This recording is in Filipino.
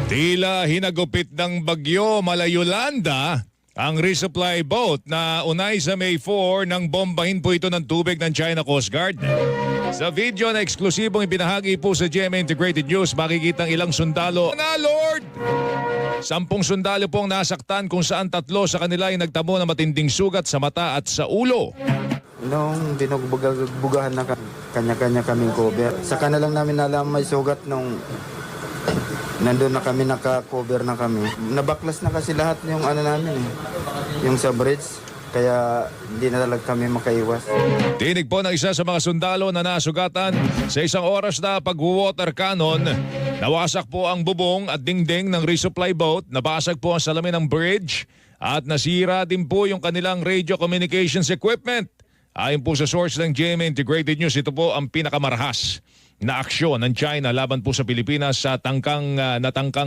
Tila hinagupit ng bagyo Malayolanda ang resupply boat na unay sa May 4 nang bombahin po ito ng tubig ng China Coast Guard. Sa video na eksklusibong ibinahagi po sa GMA Integrated News, makikita ang ilang sundalo. Nga Lord! 10 sundalo pong nasaktan kung saan 3 sa kanila ay nagtamo ng matinding sugat sa mata at sa ulo. Nung binugbugahan na kanya-kanya kaming cover, saka na lang namin alam may sugat nung nandun na kami, naka-cover na kami. Nabaklas na kasi lahat yung ano namin yung sa bridge. Kaya hindi na talaga kami makaiwas. Tinig po ng isa sa mga sundalo na nasugatan sa isang oras na pag-water cannon. Nawasak po ang bubong at dingding ng resupply boat. Nabasag po ang salamin ng bridge at nasira din po yung kanilang radio communications equipment. Ayon po sa source ng GMA Integrated News, ito po ang pinakamarahas na aksyon ng China laban po sa Pilipinas sa natangkang